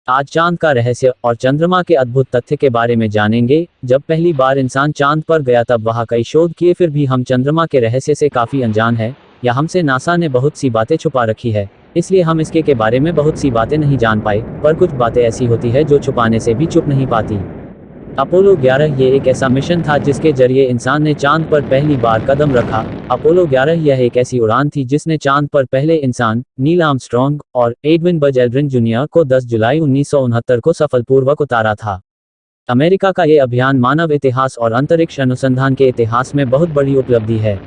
आज चांद का रहस्य और चंद्रमा के अद्भुत तथ्य के बारे में जानेंगे। जब पहली बार इंसान चांद पर गया तब वहाँ कई शोध किए, फिर भी हम चंद्रमा के रहस्य से काफ़ी अनजान है, या हमसे नासा ने बहुत सी बातें छुपा रखी है, इसलिए हम इसके के बारे में बहुत सी बातें नहीं जान पाए। पर कुछ बातें ऐसी होती है जो छुपाने से भी चुप नहीं पाती। अपोलो 11 ये एक ऐसा मिशन था जिसके जरिए इंसान ने चांद पर पहली बार कदम रखा। अपोलो 11 यह एक ऐसी उड़ान थी जिसने चांद पर पहले इंसान नील आर्मस्ट्रॉन्ग और एडविन बज एल्ड्रिन जूनियर को 10 जुलाई 1969 को सफलपूर्वक उतारा था। अमेरिका का ये अभियान मानव इतिहास और अंतरिक्ष अनुसंधान के इतिहास में बहुत बड़ी उपलब्धि है।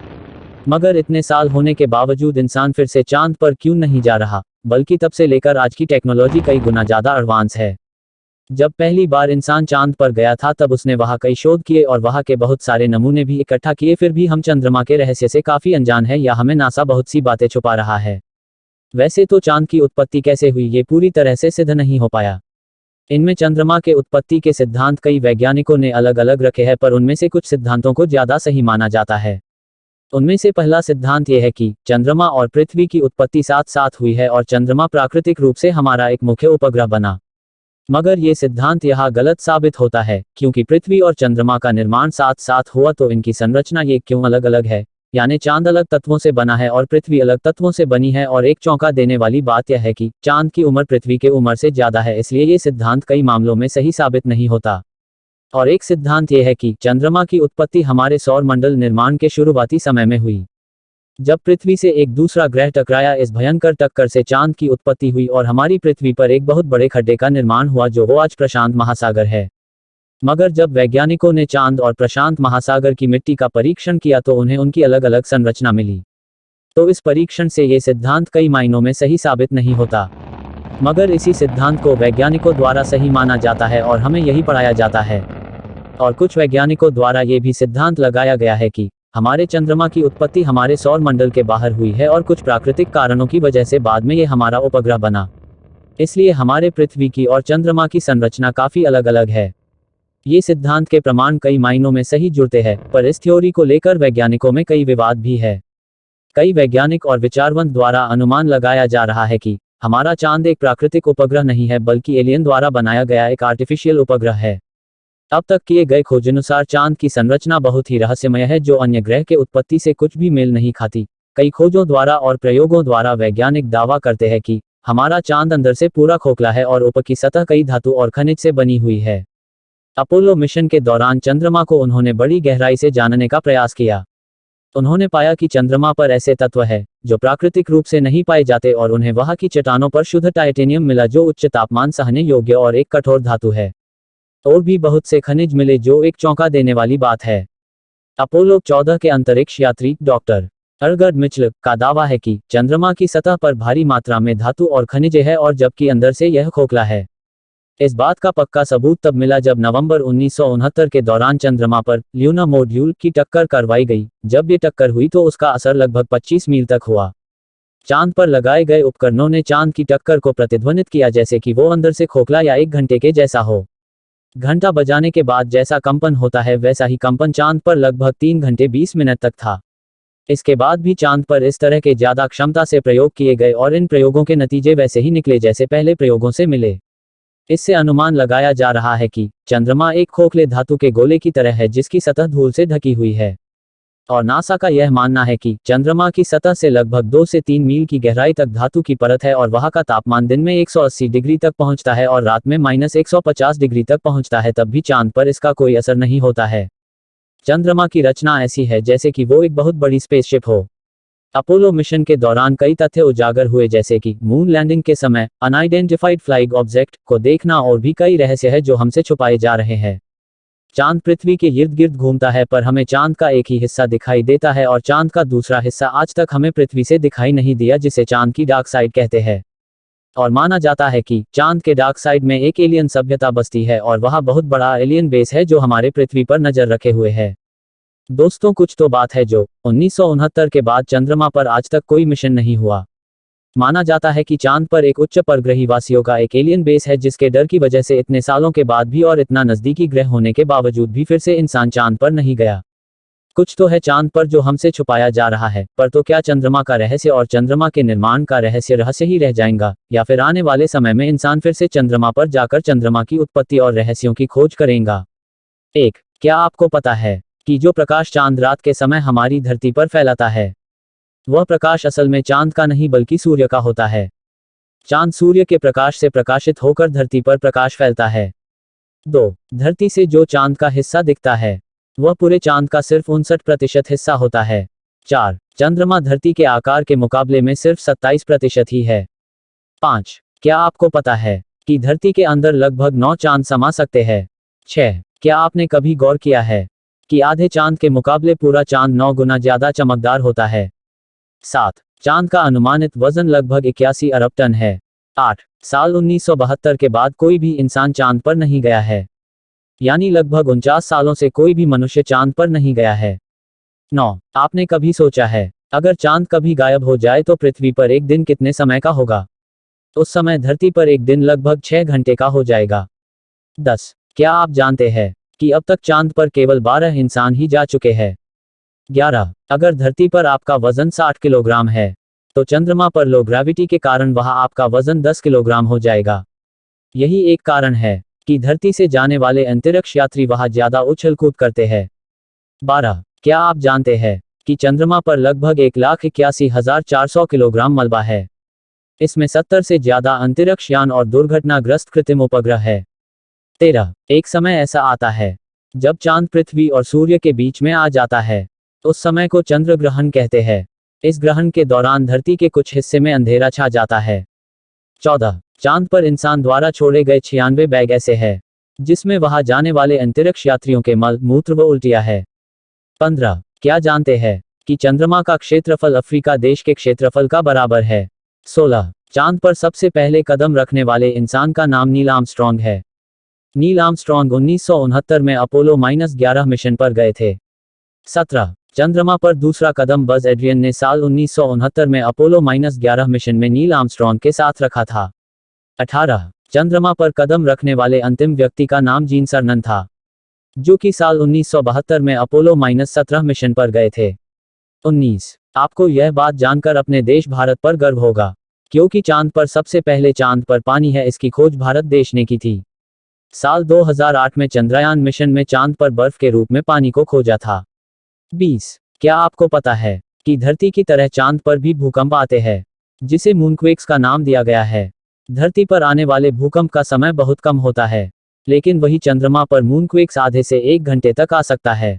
मगर इतने साल होने के बावजूद इंसान फिर से चांद पर क्यों नहीं जा रहा, बल्कि तब से लेकर आज की टेक्नोलॉजी कई गुना ज़्यादा एडवांस है। जब पहली बार इंसान चांद पर गया था तब उसने वहाँ कई शोध किए और वहाँ के बहुत सारे नमूने भी इकट्ठा किए, फिर भी हम चंद्रमा के रहस्य से काफ़ी अनजान है, या हमें नासा बहुत सी बातें छुपा रहा है। वैसे तो चांद की उत्पत्ति कैसे हुई ये पूरी तरह से सिद्ध नहीं हो पाया। इनमें चंद्रमा के उत्पत्ति के सिद्धांत कई वैज्ञानिकों ने अलग अलग रखे हैं, पर उनमें से कुछ सिद्धांतों को ज़्यादा सही माना जाता है। उनमें से पहला सिद्धांत यह है कि चंद्रमा और पृथ्वी की उत्पत्ति साथ साथ हुई है और चंद्रमा प्राकृतिक रूप से हमारा एक मुख्य उपग्रह बना। मगर ये सिद्धांत यहाँ गलत साबित होता है, क्योंकि पृथ्वी और चंद्रमा का निर्माण साथ साथ हुआ तो इनकी संरचना ये क्यों अलग अलग है। यानी चांद अलग तत्वों से बना है और पृथ्वी अलग तत्वों से बनी है। और एक चौंका देने वाली बात यह है कि चांद की उम्र पृथ्वी के उम्र से ज़्यादा है, इसलिए ये सिद्धांत कई मामलों में सही साबित नहीं होता। और एक सिद्धांत यह है कि चंद्रमा की उत्पत्ति हमारे सौर मंडल निर्माण के शुरुआती समय में हुई। जब पृथ्वी से एक दूसरा ग्रह टकराया, इस भयंकर टक्कर से चांद की उत्पत्ति हुई और हमारी पृथ्वी पर एक बहुत बड़े खड्डे का निर्माण हुआ जो वो आज प्रशांत महासागर है। मगर जब वैज्ञानिकों ने चांद और प्रशांत महासागर की मिट्टी का परीक्षण किया तो उन्हें उनकी अलग अलग संरचना मिली। तो इस परीक्षण से ये सिद्धांत कई मायनों में सही साबित नहीं होता। मगर इसी सिद्धांत को वैज्ञानिकों द्वारा सही माना जाता है और हमें यही पढ़ाया जाता है। और कुछ वैज्ञानिकों द्वारा ये भी सिद्धांत लगाया गया है कि हमारे चंद्रमा की उत्पत्ति हमारे सौर मंडल के बाहर हुई है और कुछ प्राकृतिक कारणों की वजह से बाद में ये हमारा उपग्रह बना। इसलिए हमारे पृथ्वी की और चंद्रमा की संरचना काफ़ी अलग अलग है। ये सिद्धांत के प्रमाण कई मायनों में सही जुड़ते हैं, पर इस थ्योरी को लेकर वैज्ञानिकों में कई विवाद भी है। कई वैज्ञानिक और विचारवंत द्वारा अनुमान लगाया जा रहा है कि हमारा चांद एक प्राकृतिक उपग्रह नहीं है, बल्कि एलियन द्वारा बनाया गया एक आर्टिफिशियल उपग्रह है। अब तक किए गए खोजानुसार चांद की संरचना बहुत ही रहस्यमय है, जो अन्य ग्रह के उत्पत्ति से कुछ भी मेल नहीं खाती। कई खोजों द्वारा और प्रयोगों द्वारा वैज्ञानिक दावा करते हैं कि हमारा चांद अंदर से पूरा खोखला है और ऊपर की सतह कई धातु और खनिज से बनी हुई है। अपोलो मिशन के दौरान चंद्रमा को उन्होंने बड़ी गहराई से जानने का प्रयास किया। उन्होंने पाया कि चंद्रमा पर ऐसे तत्व है जो प्राकृतिक रूप से नहीं पाए जाते और उन्हें वहाँ की चट्टानों पर शुद्ध टाइटेनियम मिला, जो उच्च तापमान सहने योग्य और एक कठोर धातु है। और भी बहुत से खनिज मिले, जो एक चौंका देने वाली बात है। अपोलो 14 के अंतरिक्ष यात्री डॉक्टर अर्गर्ड मिचल का दावा है कि चंद्रमा की सतह पर भारी मात्रा में धातु और खनिज है, और जबकि अंदर से यह खोखला है। इस बात का पक्का सबूत तब मिला जब नवंबर 1969 के दौरान चंद्रमा पर ल्यूना मॉड्यूल की टक्कर करवाई गई। जब ये टक्कर हुई तो उसका असर लगभग 25 मील तक हुआ। चांद पर लगाए गए उपकरणों ने चांद की टक्कर को प्रतिध्वनित किया, जैसे कि वो अंदर से खोखला या एक घंटे के जैसा हो। घंटा बजाने के बाद जैसा कंपन होता है वैसा ही कंपन चांद पर लगभग 3 घंटे 20 मिनट तक था। इसके बाद भी चांद पर इस तरह के ज्यादा क्षमता से प्रयोग किए गए और इन प्रयोगों के नतीजे वैसे ही निकले जैसे पहले प्रयोगों से मिले। इससे अनुमान लगाया जा रहा है कि चंद्रमा एक खोखले धातु के गोले की तरह है जिसकी सतह धूल से ढकी हुई है। और नासा का यह मानना है कि चंद्रमा की सतह से लगभग 2 से 3 मील की गहराई तक धातु की परत है और वहाँ का तापमान दिन में 180 डिग्री तक पहुँचता है और रात में -150 डिग्री तक पहुँचता है, तब भी चांद पर इसका कोई असर नहीं होता है। चंद्रमा की रचना ऐसी है जैसे कि वो एक बहुत बड़ी स्पेसशिप हो। अपोलो मिशन के दौरान कई तथ्य उजागर हुए, जैसे कि मून लैंडिंग के समय अनआइडेंटिफाइड फ्लाइंग ऑब्जेक्ट को देखना, और भी कई रहस्य है जो हमसे छुपाए जा रहे हैं। चांद पृथ्वी के इर्द गिर्द घूमता है, पर हमें चांद का एक ही हिस्सा दिखाई देता है और चांद का दूसरा हिस्सा आज तक हमें पृथ्वी से दिखाई नहीं दिया, जिसे चांद की डार्क साइड कहते हैं। और माना जाता है कि चांद के डार्क साइड में एक एलियन सभ्यता बसती है और वहाँ बहुत बड़ा एलियन बेस है जो हमारे पृथ्वी पर नजर रखे हुए है। दोस्तों, कुछ तो बात है जो 1969 के बाद चंद्रमा पर आज तक कोई मिशन नहीं हुआ। माना जाता है कि चांद पर एक उच्च परग्रही वासियों का एक एलियन बेस है, जिसके डर की वजह से इतने सालों के बाद भी और इतना नज़दीकी ग्रह होने के बावजूद भी फिर से इंसान चांद पर नहीं गया। कुछ तो है चांद पर जो हमसे छुपाया जा रहा है, पर तो क्या चंद्रमा का रहस्य और चंद्रमा के निर्माण का रहस्य ही रह जाएगा, या फिर आने वाले समय में इंसान फिर से चंद्रमा पर जाकर चंद्रमा की उत्पत्ति और रहस्यों की खोज करेगा। एक, क्या आपको पता है कि जो प्रकाश चांद रात के समय हमारी धरती पर फैलाता है, वह प्रकाश असल में चांद का नहीं बल्कि सूर्य का होता है। चांद सूर्य के प्रकाश से प्रकाशित होकर धरती पर प्रकाश फैलता है। 2, धरती से जो चांद का हिस्सा दिखता है, वह पूरे चांद का सिर्फ 59% हिस्सा होता है। 4, चंद्रमा धरती के आकार के मुकाबले में सिर्फ 27% ही है। 5, क्या आपको पता है कि धरती के अंदर लगभग 9 चांद समा सकते हैं। 6, क्या आपने कभी गौर किया है कि आधे चांद के मुकाबले पूरा चांद 9 गुना ज्यादा चमकदार होता है। 7, चांद का अनुमानित वजन लगभग 81 अरब टन है। 8, साल 1972 के बाद कोई भी इंसान चांद पर नहीं गया है, यानी लगभग 49 सालों से कोई भी मनुष्य चांद पर नहीं गया है। 9, आपने कभी सोचा है अगर चांद कभी गायब हो जाए तो पृथ्वी पर एक दिन कितने समय का होगा? उस समय धरती पर एक दिन लगभग 6 घंटे का हो जाएगा। 10, क्या आप जानते हैं कि अब तक चांद पर केवल 12 इंसान ही जा चुके हैं। 11, अगर धरती पर आपका वजन 60 किलोग्राम है, तो चंद्रमा पर लो ग्रेविटी के कारण वहां आपका वजन 10 किलोग्राम हो जाएगा। यही एक कारण है कि धरती से जाने वाले अंतरिक्ष यात्री वहां ज्यादा उछल कूद करते हैं। 12, क्या आप जानते हैं कि चंद्रमा पर लगभग 1,81,400 किलोग्राम मलबा है। इसमें 70 से ज्यादा अंतरिक्ष यान और दुर्घटनाग्रस्त कृत्रिम उपग्रह है। 13, एक समय ऐसा आता है जब चांद पृथ्वी और सूर्य के बीच में आ जाता है। उस समय को चंद्र ग्रहण कहते हैं। इस ग्रहण के दौरान धरती के कुछ हिस्से में अंधेरा छा जाता है। 14, चांद पर इंसान द्वारा छोड़े गए 96 बैग ऐसे हैं जिसमें वहां जाने वाले अंतरिक्ष यात्रियों के मल मूत्र व उल्टियां है। 15, क्या जानते हैं कि चंद्रमा का क्षेत्रफल अफ्रीका देश के क्षेत्रफल का बराबर है। 16, चांद पर सबसे पहले कदम रखने वाले इंसान का नाम नील आर्मस्ट्रॉन्ग है। नील आर्मस्ट्रॉन्ग 1969 में अपोलो-11 मिशन पर गए थे। 17, चंद्रमा पर दूसरा कदम बज एड्रियन ने साल 1969 में अपोलो-11 मिशन में नील आर्मस्ट्रॉन्ग के साथ रखा था। 18, चंद्रमा पर कदम रखने वाले अंतिम व्यक्ति का नाम जीन सर्नन था, जो कि साल 1972 में अपोलो-17 मिशन पर गए थे। 19, आपको यह बात जानकर अपने देश भारत पर गर्व होगा, क्योंकि चांद पर सबसे पहले चांद पर पानी है इसकी खोज भारत देश ने की थी। साल 2008 में चंद्रयान मिशन में चांद पर बर्फ के रूप में पानी को खोजा था। 20, क्या आपको पता है कि धरती की तरह चांद पर भी भूकंप आते हैं, जिसे मूनक्वेक्स का नाम दिया गया है। धरती पर आने वाले भूकंप का समय बहुत कम होता है, लेकिन वही चंद्रमा पर मूनक्वेक्स आधे से 1 घंटे तक आ सकता है।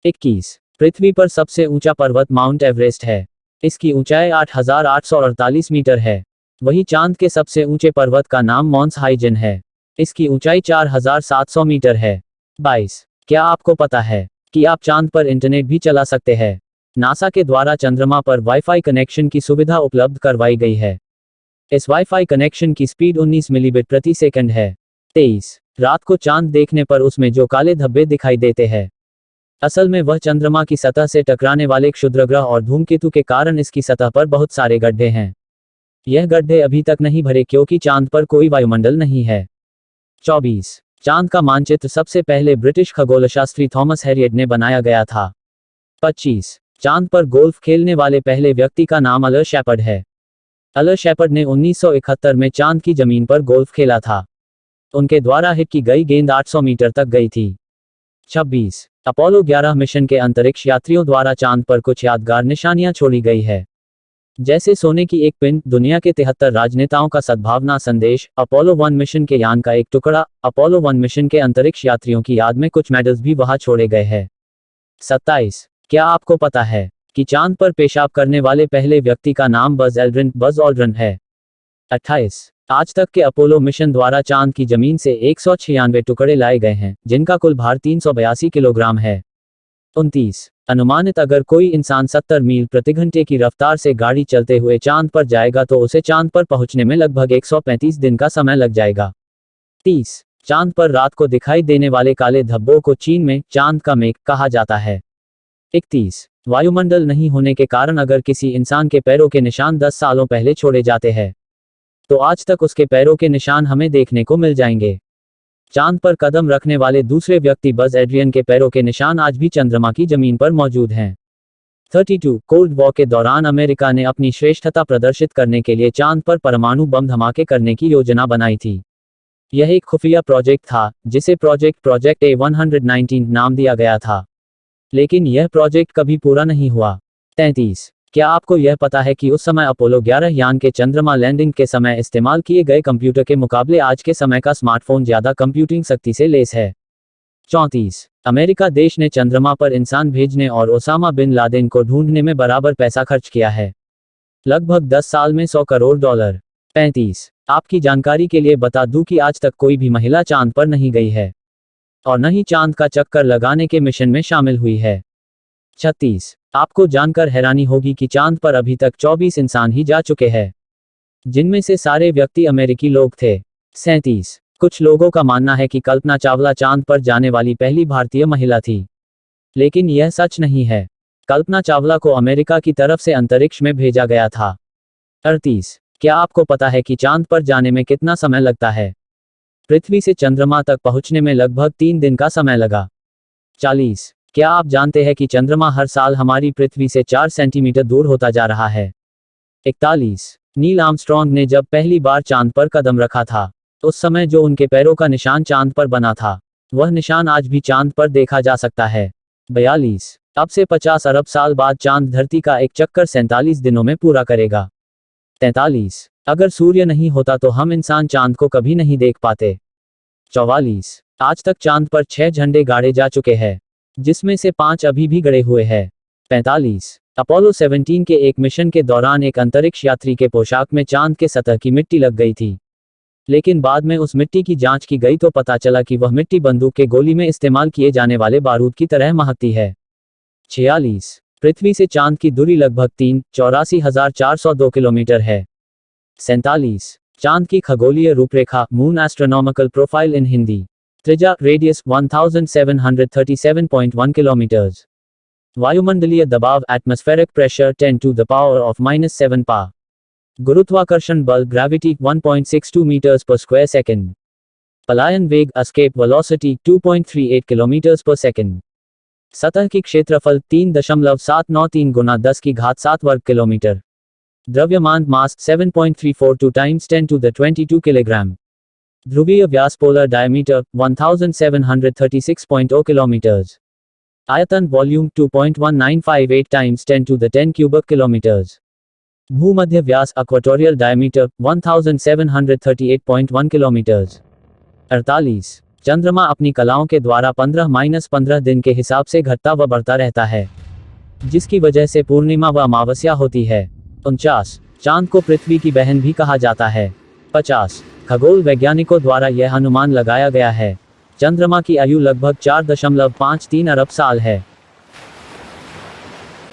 21, पृथ्वी पर सबसे ऊंचा पर्वत माउंट एवरेस्ट है। इसकी ऊंचाई 8,848 मीटर है। वही चांद के सबसे ऊंचे पर्वत का नाम माउंट हाइजन है। इसकी ऊंचाई 4,700 मीटर है। 22, क्या आपको पता है कि आप चांद पर इंटरनेट भी चला सकते हैं? नासा के द्वारा चंद्रमा पर वाईफाई कनेक्शन की सुविधा उपलब्ध करवाई गई है। इस वाईफाई कनेक्शन की स्पीड 19 मिलीबिट प्रति सेकंड है। 23, रात को चांद देखने पर उसमें जो काले धब्बे दिखाई देते हैं, असल में वह चंद्रमा की सतह से टकराने वाले क्षुद्रग्रह और धूमकेतु के कारण इसकी सतह पर बहुत सारे गड्ढे हैं। यह गड्ढे अभी तक नहीं भरे क्योंकि चांद पर कोई वायुमंडल नहीं है। 24, चांद का मानचित्र सबसे पहले ब्रिटिश खगोलशास्त्री थॉमस हैरियट ने बनाया गया था। 25, चांद पर गोल्फ खेलने वाले पहले व्यक्ति का नाम अल शेपर्ड है। अल शेपर्ड ने 1971 में चांद की जमीन पर गोल्फ खेला था। उनके द्वारा हिट की गई गेंद 800 मीटर तक गई थी। 26, अपोलो 11 मिशन के अंतरिक्ष यात्रियों द्वारा चांद पर कुछ यादगार निशानियां छोड़ी गई है, जैसे सोने की एक पिन, दुनिया के 73 राजनेताओं का सद्भावना संदेश, अपोलो 1 मिशन के यान का एक टुकड़ा। अपोलो 1 मिशन के अंतरिक्ष यात्रियों की याद में कुछ मेडल्स भी वहां छोड़े गए हैं। 27, क्या आपको पता है कि चांद पर पेशाब करने वाले पहले व्यक्ति का नाम बज ऑल्ड्रिन है। 28, आज तक के अपोलो मिशन द्वारा चांद की जमीन से 196 टुकड़े लाए गए हैं, जिनका कुल भार 382 किलोग्राम है। 29, अनुमानित अगर कोई इंसान 70 मील प्रति घंटे की रफ्तार से गाड़ी चलते हुए चांद पर जाएगा तो उसे चांद पर पहुंचने में लगभग 135 दिन का समय लग जाएगा। 30, चांद पर रात को दिखाई देने वाले काले धब्बों को चीन में चांद का मेघ कहा जाता है। 31, वायुमंडल नहीं होने के कारण अगर किसी इंसान के पैरों के निशान 10 सालों पहले छोड़े जाते हैं, तो आज तक उसके पैरों के निशान हमें देखने को मिल जाएंगे। चांद पर कदम रखने वाले दूसरे व्यक्ति बज एड्रियन के पैरों के निशान आज भी चंद्रमा की जमीन पर मौजूद हैं। 32 कोल्ड वॉर के दौरान अमेरिका ने अपनी श्रेष्ठता प्रदर्शित करने के लिए चांद पर परमाणु बम धमाके करने की योजना बनाई थी। यह एक खुफिया प्रोजेक्ट था जिसे प्रोजेक्ट A119 नाम दिया गया था, लेकिन यह प्रोजेक्ट कभी पूरा नहीं हुआ। 33 क्या आपको यह पता है कि उस समय अपोलो 11 यान के चंद्रमा लैंडिंग के समय इस्तेमाल किए गए कंप्यूटर के मुकाबले आज के समय का स्मार्टफोन ज्यादा कंप्यूटिंग शक्ति से लैस है। 34 अमेरिका देश ने चंद्रमा पर इंसान भेजने और ओसामा बिन लादेन को ढूंढने में बराबर पैसा खर्च किया है, लगभग 10 साल में $100 करोड़। 35 आपकी जानकारी के लिए बता दूं कि आज तक कोई भी महिला चांद पर नहीं गई है और न ही चांद का चक्कर लगाने के मिशन में शामिल हुई है। 36 आपको जानकर हैरानी होगी कि चांद पर अभी तक 24 इंसान ही जा चुके हैं, जिनमें से सारे व्यक्ति अमेरिकी लोग थे। 37 कुछ लोगों का मानना है कि कल्पना चावला चांद पर जाने वाली पहली भारतीय महिला थी, लेकिन यह सच नहीं है। कल्पना चावला को अमेरिका की तरफ से अंतरिक्ष में भेजा गया था। 38 क्या आपको पता है कि चांद पर जाने में कितना समय लगता है? पृथ्वी से चंद्रमा तक पहुंचने में लगभग 3 दिन का समय लगा। 40 क्या आप जानते हैं कि चंद्रमा हर साल हमारी पृथ्वी से 4 सेंटीमीटर दूर होता जा रहा है? 41 नील आर्मस्ट्रॉन्ग ने जब पहली बार चांद पर कदम रखा था, उस समय जो उनके पैरों का निशान चांद पर बना था, वह निशान आज भी चांद पर देखा जा सकता है। 42 अब से 50 अरब साल बाद चांद धरती का एक चक्कर 47 दिनों में पूरा करेगा। 43 अगर सूर्य नहीं होता तो हम इंसान चांद को कभी नहीं देख पाते। 44 आज तक चांद पर 6 झंडे गाड़े जा चुके हैं, जिसमें से 5 अभी भी गड़े हुए हैं। 45 अपोलो 17 के एक मिशन के दौरान एक अंतरिक्ष यात्री के पोशाक में चांद के सतह की मिट्टी लग गई थी, लेकिन बाद में उस मिट्टी की जांच की गई तो पता चला कि वह मिट्टी बंदूक के गोली में इस्तेमाल किए जाने वाले बारूद की तरह महकती है। 46 पृथ्वी से चांद की दूरी लगभग 3,84,402 किलोमीटर है। 47 चांद की खगोलीय रूपरेखा moon astronomical profile in Hindi. त्रिज्या रेडियस 1737.1 किलोमीटर्स। वायुमंडलीय दबाव एटमॉस्फेरिक प्रेशर 10⁻⁻7 पा। गुरुत्वाकर्षण बल ग्रेविटी 1.62 मीटर्स पर स्क्वायर सेकंड। पलायन वेग एस्केप वेलोसिटी 2.38 किलोमीटर्स पर सेकंड। सतह की क्षेत्रफल 3.793 गुना 10⁻7 वर्ग किलोमीटर। द्रव्यमान मास 7.342 टाइम्स 10⁻22 किलोग्राम। ध्रुवीय व्यास पोलर डायमीटर 1736.0 किलोमीटर्स। आयतन वॉल्यूम 2.1958 टाइम्स 10⁻10 क्यूबिक किलोमीटर्स। भूमध्य व्यास इक्वेटोरियल डायमीटर 1738.1 किलोमीटर्स। 48 चंद्रमा अपनी कलाओं के द्वारा 15-15 दिन के हिसाब से घटता व बढ़ता रहता है, जिसकी वजह से पूर्णिमा व अमावस्या होती है। 49 चांद को पृथ्वी की बहन भी कहा जाता है। 50 खगोल वैज्ञानिकों द्वारा यह अनुमान लगाया गया है, चंद्रमा की आयु लगभग 4.53 अरब साल है।